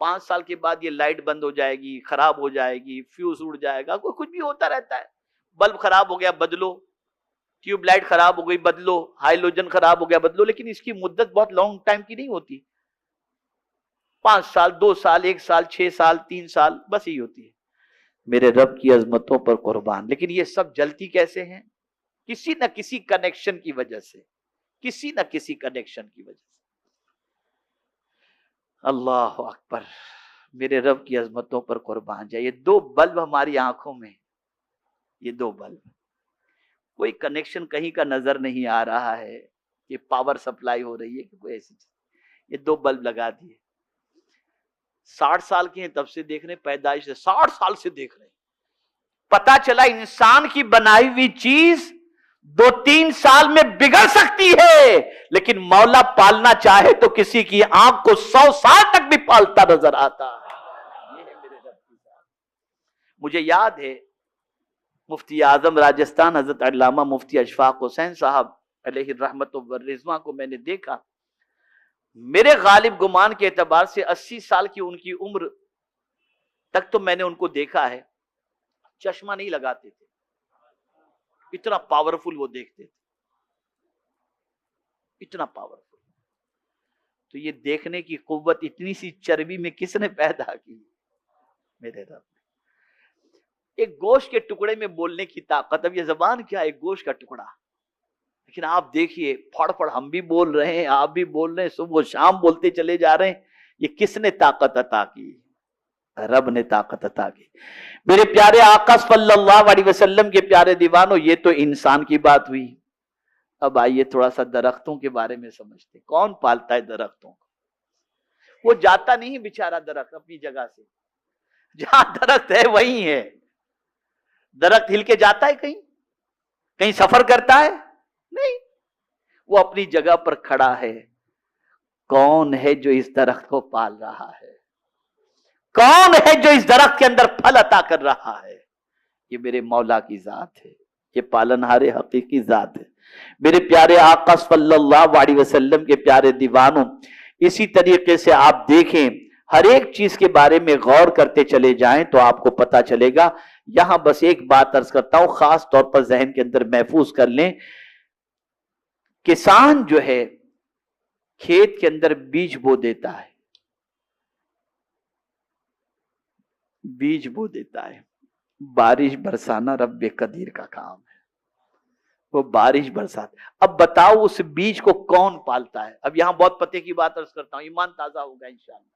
[SPEAKER 1] 5 سال کے بعد یہ لائٹ بند ہو جائے گی، خراب ہو جائے گی، فیوز اڑ جائے گا، کوئی کچھ بھی ہوتا رہتا ہے. بلب خراب ہو گیا بدلو، ٹیوب لائٹ خراب ہو گئی بدلو، ہائیلوجن خراب ہو گیا بدلو. لیکن اس کی مدت بہت لانگ ٹائم کی نہیں ہوتی، 5 سال، 2 سال، 1 سال، 6 سال، 3 سال، بس یہی ہوتی ہے. میرے رب کی عظمتوں پر قربان. لیکن یہ سب جلتی کیسے ہیں؟ کسی نہ کسی کنیکشن کی وجہ سے، کسی نہ کسی کنیکشن کی وجہ سے. اللہ اکبر، میرے رب کی عظمتوں پر قربان جائے. یہ 2 بلب ہماری آنکھوں میں، یہ 2 بلب، کوئی کنیکشن کہیں کا نظر نہیں آ رہا ہے کہ پاور سپلائی ہو رہی ہے کہ کوئی ایسی چیز. یہ 2 بلب لگا دیے. 60 سال کے ہیں تب سے دیکھ رہے، پیدائش سے 60 سال سے دیکھ رہے. پتا چلا انسان کی بنائی ہوئی چیز 2-3 سال میں بگڑ سکتی ہے، لیکن مولا پالنا چاہے تو کسی کی آنکھ کو 100 سال تک بھی پالتا نظر آتا ہے. یہ ہے میرے رب کی ذات. مجھے یاد ہے مفتی اعظم راجستھان حضرت علامہ مفتی اشفاق حسین صاحب علیہ الرحمت والرضوان کو میں نے دیکھا. میرے غالب گمان کے اعتبار سے 80 سال کی ان کی عمر تک تو میں نے ان کو دیکھا ہے. چشمہ نہیں لگاتے تھے، اتنا پاورفل وہ دیکھتے تھے، اتنا پاورفل. تو یہ دیکھنے کی قوت اتنی سی چربی میں کس نے پیدا کی؟ میرے رب نے. ایک گوشت کے ٹکڑے میں بولنے کی طاقت. اب یہ زبان کیا ہے؟ ایک گوشت کا ٹکڑا. لیکن آپ دیکھیے پھڑ پھڑ ہم بھی بول رہے ہیں، آپ بھی بول رہے ہیں، صبح و شام بولتے چلے جا رہے ہیں. یہ کس نے طاقت عطا کی؟ رب نے طاقت عطا کی. میرے پیارے آقا صلی اللہ علیہ وسلم کے پیارے دیوانوں، یہ تو انسان کی بات ہوئی. اب آئیے تھوڑا سا درختوں کے بارے میں سمجھتے. کون پالتا ہے درختوں کو؟ وہ جاتا نہیں بیچارہ درخت اپنی جگہ سے. جہاں درخت ہے وہیں ہے. درخت ہل کے جاتا ہے کہیں؟ کہیں سفر کرتا ہے؟ نہیں، وہ اپنی جگہ پر کھڑا ہے. کون ہے جو اس درخت کو پال رہا ہے؟ کون ہے جو اس درخت کے اندر پھل عطا کر رہا ہے؟ یہ میرے مولا کی ذات ہے، یہ پالنہار حقیقی ذات ہے. میرے پیارے آقا صلی اللہ علیہ وسلم کے پیارے دیوانوں، اسی طریقے سے آپ دیکھیں ہر ایک چیز کے بارے میں غور کرتے چلے جائیں تو آپ کو پتا چلے گا. یہاں بس ایک بات عرض کرتا ہوں، خاص طور پر ذہن کے اندر محفوظ کر لیں. کسان جو ہے کھیت کے اندر بیج بو دیتا ہے، بیج بو دیتا ہے. بارش برسانا رب قدیر کا کام ہے، وہ بارش برسات. اب بتاؤ اس بیج کو کون پالتا ہے؟ اب یہاں بہت پتے کی بات عرض کرتا ہوں، ایمان تازہ ہوگا انشاءاللہ.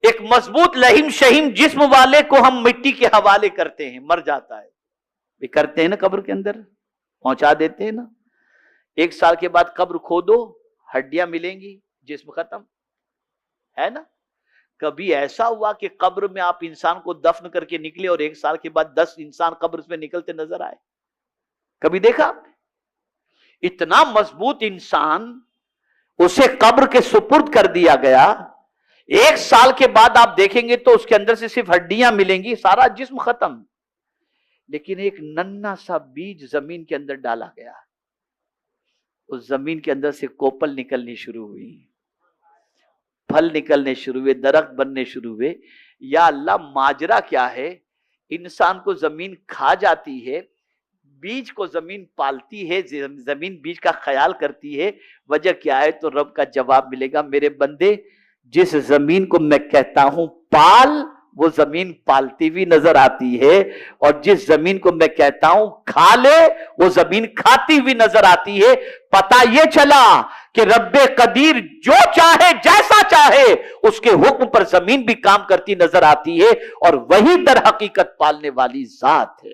[SPEAKER 1] ایک مضبوط لہیم شہیم جسم والے کو ہم مٹی کے حوالے کرتے ہیں، مر جاتا ہے، بھی کرتے ہیں نا، قبر کے اندر پہنچا دیتے ہیں نا. 1 سال کے بعد قبر کھودو، ہڈیاں ملیں گی، جسم ختم ہے نا. کبھی ایسا ہوا کہ قبر میں آپ انسان کو دفن کر کے نکلے اور 1 سال کے بعد 10 انسان قبر میں نکلتے نظر آئے؟ کبھی دیکھا آپ نے؟ اتنا مضبوط انسان، اسے قبر کے سپرد کر دیا گیا. 1 سال کے بعد آپ دیکھیں گے تو اس کے اندر سے صرف ہڈیاں ملیں گی، سارا جسم ختم. لیکن ایک ننھا سا بیج زمین کے اندر ڈالا گیا، اس زمین کے اندر سے کوپل نکلنی شروع ہوئی، پھل نکلنے شروع ہوئے، درخت بننے شروع ہوئے. یا اللہ، ماجرا کیا ہے؟ انسان کو زمین کھا جاتی ہے، بیج کو زمین پالتی ہے، زمین بیج کا خیال کرتی ہے. وجہ کیا ہے؟ تو رب کا جواب ملے گا، میرے بندے جس زمین کو میں کہتا ہوں پال، وہ زمین پالتی بھی نظر آتی ہے، اور جس زمین کو میں کہتا ہوں کھا لے، وہ زمین کھاتی بھی نظر آتی ہے. پتہ یہ چلا کہ رب قدیر جو چاہے جیسا چاہے اس کے حکم پر زمین بھی کام کرتی نظر آتی ہے، اور وہی در حقیقت پالنے والی ذات ہے.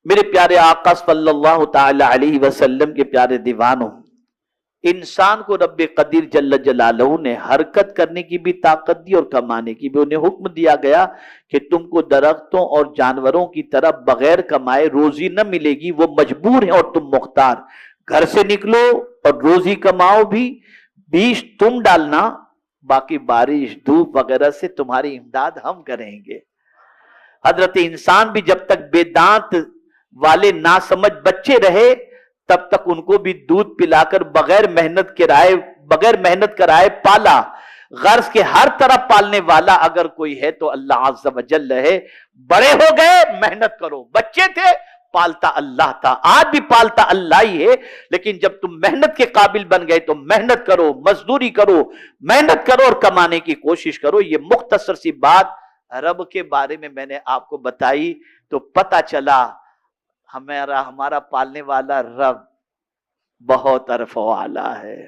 [SPEAKER 1] میرے پیارے آقا صلی اللہ تعالی علیہ وسلم کے پیارے دیوانوں، انسان کو رب قدیر جل جلالہ نے حرکت کرنے کی بھی طاقت دی اور کمانے کی بھی. انہیں حکم دیا گیا کہ تم کو درختوں اور جانوروں کی طرح بغیر کمائے روزی نہ ملے گی، وہ مجبور ہیں اور تم مختار. گھر سے نکلو اور روزی کماؤ بھی، بیج تم ڈالنا، باقی بارش دھوپ وغیرہ سے تمہاری امداد ہم کریں گے. حضرت انسان بھی جب تک بے دانت والے ناسمجھ بچے رہے تب تک ان کو بھی دودھ پلا کر بغیر محنت کرائے پالا. غرض کے ہر طرح پالنے والا اگر کوئی ہے تو اللہ عز و جل ہے. بڑے ہو گئے، محنت کرو. بچے تھے، پالتا اللہ تھا. آج بھی پالتا اللہ ہی ہے، لیکن جب تم محنت کے قابل بن گئے تو محنت کرو، مزدوری کرو، محنت کرو اور کمانے کی کوشش کرو. یہ مختصر سی بات رب کے بارے میں میں نے آپ کو بتائی تو پتہ چلا ہمارا پالنے والا رب بہت عرف و اعلیٰ ہے،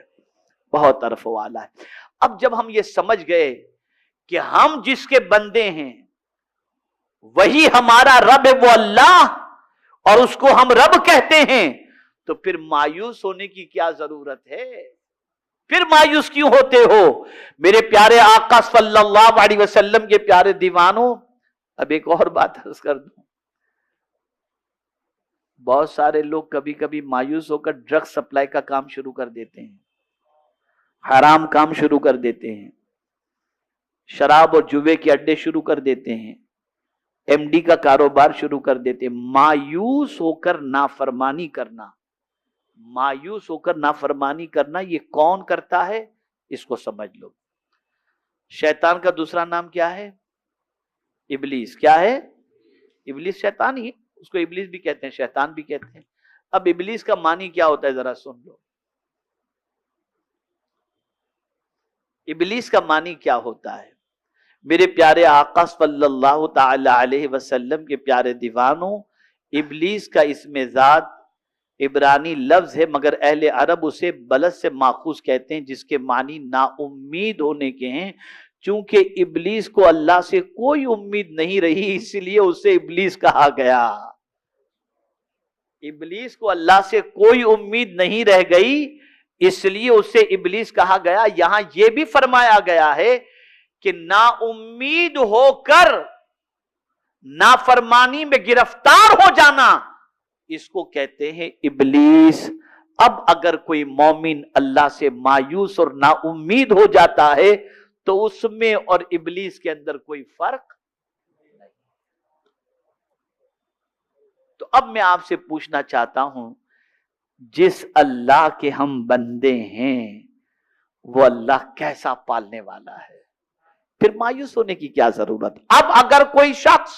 [SPEAKER 1] بہت عرف و اعلیٰ ہے. اب جب ہم یہ سمجھ گئے کہ ہم جس کے بندے ہیں وہی ہمارا رب ہے، وہ اللہ، اور اس کو ہم رب کہتے ہیں، تو پھر مایوس ہونے کی کیا ضرورت ہے؟ پھر مایوس کیوں ہوتے ہو؟ میرے پیارے آقا صلی اللہ علیہ وسلم کے پیارے دیوانوں، اب ایک اور بات عرض کر دوں. بہت سارے لوگ کبھی کبھی مایوس ہو کر ڈرگ سپلائی کا کام شروع کر دیتے ہیں، حرام کام شروع کر دیتے ہیں، شراب اور جوے کے اڈے شروع کر دیتے ہیں، ایم ڈی کا کاروبار شروع کر دیتے ہیں. مایوس ہو کر نافرمانی کرنا، مایوس ہو کر نافرمانی کرنا، یہ کون کرتا ہے؟ اس کو سمجھ لو. شیطان کا دوسرا نام کیا ہے؟ ابلیس کیا ہے؟ ابلیس شیطان ہی، اس کو ابلیس بھی کہتے ہیں، شیطان بھی کہتے ہیں۔ اب ابلیس کا معنی کیا ہوتا ہے ذرا سن لو۔ ابلیس کا معنی کیا ہوتا ہے؟ میرے پیارے آقا صلی اللہ تعالی علیہ وسلم کے پیارے دیوانوں، ابلیس کا اسم ذات عبرانی لفظ ہے، مگر اہل عرب اسے بلد سے ماخوذ کہتے ہیں، جس کے معنی نا امید ہونے کے ہیں۔ چونکہ ابلیس کو اللہ سے کوئی امید نہیں رہی، اس لیے اسے ابلیس کہا گیا۔ ابلیس کو اللہ سے کوئی امید نہیں رہ گئی، اس لیے اسے ابلیس کہا گیا۔ یہاں یہ بھی فرمایا گیا ہے کہ نا امید ہو کر نافرمانی میں گرفتار ہو جانا، اس کو کہتے ہیں ابلیس۔ اب اگر کوئی مومن اللہ سے مایوس اور نا امید ہو جاتا ہے تو اس میں اور ابلیس کے اندر کوئی فرق نہیں۔ تو اب میں آپ سے پوچھنا چاہتا ہوں، جس اللہ کے ہم بندے ہیں وہ اللہ کیسا پالنے والا ہے، پھر مایوس ہونے کی کیا ضرورت؟ اب اگر کوئی شخص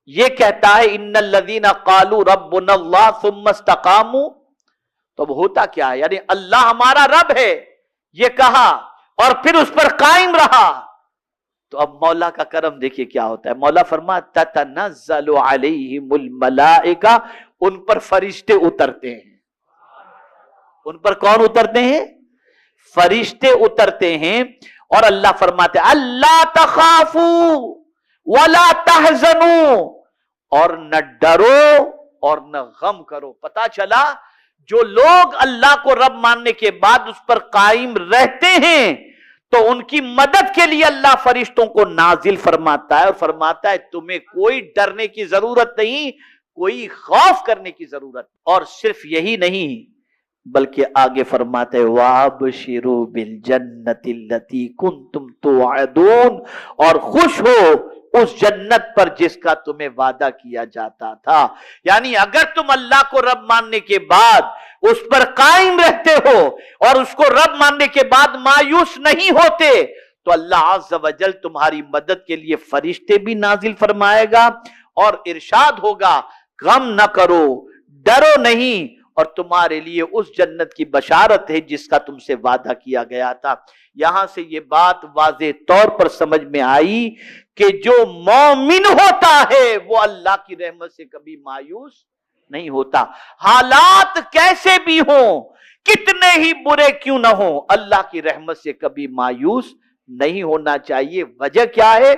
[SPEAKER 1] یہ کہتا ہے ان الذین قالوا ربنا اللہ ثم استقاموا، تو اب ہوتا کیا ہے؟ یعنی اللہ ہمارا رب ہے یہ کہا اور پھر اس پر قائم رہا، تو اب مولا کا کرم دیکھیے کیا ہوتا ہے۔ مولا فرماتا تتنزل علیہم الملائکہ، ان پر فرشتے اترتے ہیں۔ ان پر کون اترتے ہیں؟ فرشتے اترتے ہیں۔ اور اللہ فرماتے ہیں اللہ تخافوا ولا تحزنوا، اور نہ ڈرو اور نہ غم کرو۔ پتا چلا جو لوگ اللہ کو رب ماننے کے بعد اس پر قائم رہتے ہیں تو ان کی مدد کے لیے اللہ فرشتوں کو نازل فرماتا ہے اور فرماتا ہے تمہیں کوئی ڈرنے کی ضرورت نہیں، کوئی خوف کرنے کی ضرورت۔ اور صرف یہی نہیں بلکہ آگے فرماتے ہیں وَابْشِرُوا بِالْجَنَّةِ الَّتِي كُنْتُمْ تُوعَدُونَ، اور خوش ہو اس جنت پر جس کا تمہیں وعدہ کیا جاتا تھا۔ یعنی اگر تم اللہ کو رب ماننے کے بعد اس پر قائم رہتے ہو اور اس کو رب ماننے کے بعد مایوس نہیں ہوتے تو اللہ عز و جل تمہاری مدد کے لیے فرشتے بھی نازل فرمائے گا اور ارشاد ہوگا غم نہ کرو، ڈرو نہیں، اور تمہارے لیے اس جنت کی بشارت ہے جس کا تم سے وعدہ کیا گیا تھا۔ یہاں سے یہ بات واضح طور پر سمجھ میں آئی کہ جو مومن ہوتا ہے وہ اللہ کی رحمت سے کبھی مایوس نہیں ہوتا۔ حالات کیسے بھی ہوں، کتنے ہی برے کیوں نہ ہوں، اللہ کی رحمت سے کبھی مایوس نہیں ہونا چاہیے۔ وجہ کیا ہے؟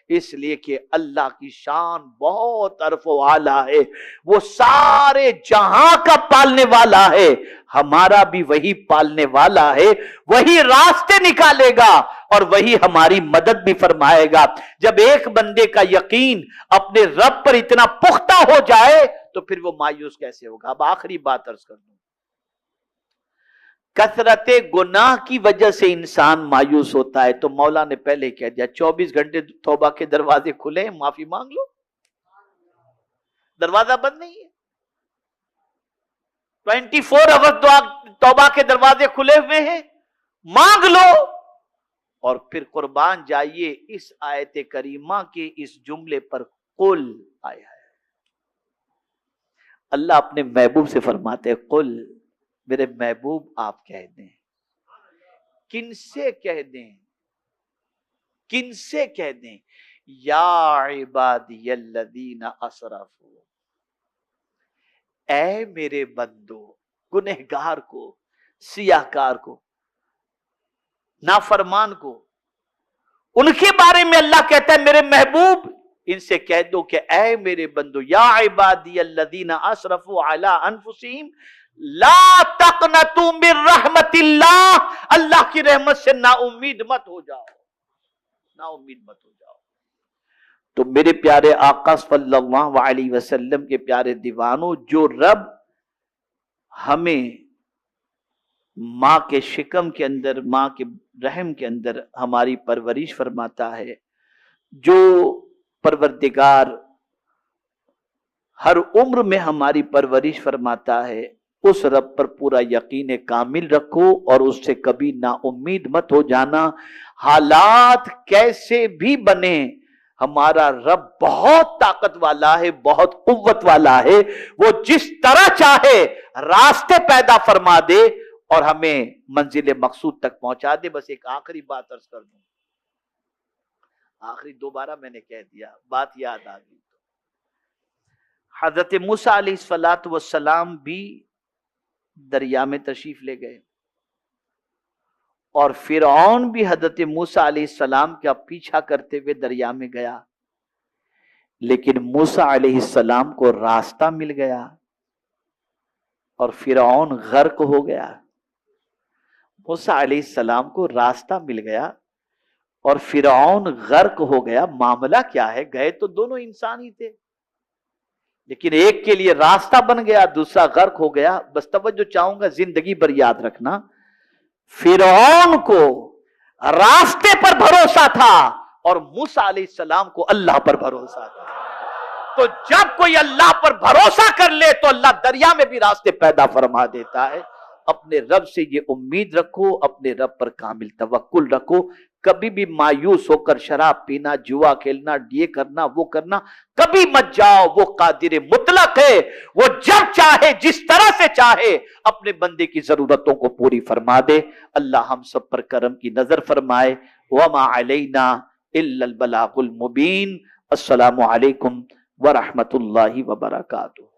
[SPEAKER 1] اس لیے کہ اللہ کی شان بہت عرف و اعلیٰ ہے، وہ سارے جہاں کا پالنے والا ہے، ہمارا بھی وہی پالنے والا ہے، وہی راستے نکالے گا اور وہی ہماری مدد بھی فرمائے گا۔ جب ایک بندے کا یقین اپنے رب پر اتنا پختہ ہو جائے تو پھر وہ مایوس کیسے ہوگا؟ اب آخری بات عرض کر دوں، کثرت گناہ کی وجہ سے انسان مایوس ہوتا ہے، تو مولا نے پہلے کہہ دیا 24 گھنٹے توبہ کے دروازے کھلے ہیں، معافی مانگ لو، دروازہ بند نہیں ہے، 24 آور توبہ کے دروازے کھلے ہوئے ہیں، مانگ لو۔ اور پھر قربان جائیے اس آیت کریمہ کے اس جملے پر قل آیا ہے۔ اللہ اپنے محبوب سے فرماتے ہیں قل، میرے محبوب آپ کہہ دیں۔ کن سے کہہ دیں؟ کن سے کہہ دیں؟ یا عبادی الذین اسرفوا، اے میرے بندو، گنہگار کو، سیاہکار کو، نافرمان کو، ان کے بارے میں اللہ کہتا ہے میرے محبوب ان سے کہہ دو کہ اے میرے بندو، یا عبادی الذین اسرفوا علی انفسہم لا تقنطوا من رحمت اللہ، اللہ کی رحمت سے نا امید مت ہو جاؤ، نا امید مت ہو جاؤ۔ تو میرے پیارے آقا صلی اللہ علیہ وسلم کے پیارے دیوانوں، جو رب ہمیں ماں کے شکم کے اندر، ماں کے رحم کے اندر ہماری پرورش فرماتا ہے، جو پروردگار ہر عمر میں ہماری پرورش فرماتا ہے، اس رب پر پورا یقین کامل رکھو اور اس سے کبھی نا امید مت ہو جانا۔ حالات کیسے بھی بنے، ہمارا رب بہت طاقت والا ہے، بہت قوت والا ہے، وہ جس طرح چاہے راستے پیدا فرما دے اور ہمیں منزل مقصود تک پہنچا دے۔ بس ایک آخری بات عرض کر دوں، آخری دوبارہ میں نے کہہ دیا، بات یاد آ گئی۔ حضرت موسیٰ علیہ السلام بھی دریا میں تشریف لے گئے، اور فرعون بھی حضرت موسیٰ علیہ السلام کا پیچھا کرتے ہوئے دریا میں گیا، لیکن موسیٰ علیہ السلام کو راستہ مل گیا اور فرعون غرق ہو گیا۔ موسیٰ علیہ السلام کو راستہ مل گیا اور فرعون غرق ہو گیا۔ معاملہ کیا ہے؟ گئے تو دونوں انسان ہی تھے، لیکن ایک کے لیے راستہ بن گیا، دوسرا غرق ہو گیا۔ بس توجہ چاہوں گا، زندگی بھر یاد رکھنا، فرعون کو راستے پر بھروسہ تھا اور موسیٰ علیہ السلام کو اللہ پر بھروسہ تھا۔ تو جب کوئی اللہ پر بھروسہ کر لے تو اللہ دریا میں بھی راستے پیدا فرما دیتا ہے۔ اپنے رب سے یہ امید رکھو، اپنے رب پر کامل توکل رکھو، کبھی بھی مایوس ہو کر شراب پینا، جوا کھیلنا، یہ کرنا وہ کرنا کبھی مت جاؤ۔ وہ قادر مطلق ہے، وہ جب چاہے جس طرح سے چاہے اپنے بندے کی ضرورتوں کو پوری فرما دے۔ اللہ ہم سب پر کرم کی نظر فرمائے۔ وما علینا الا البلاغ المبین۔ السلام علیکم ورحمۃ اللہ وبرکاتہ۔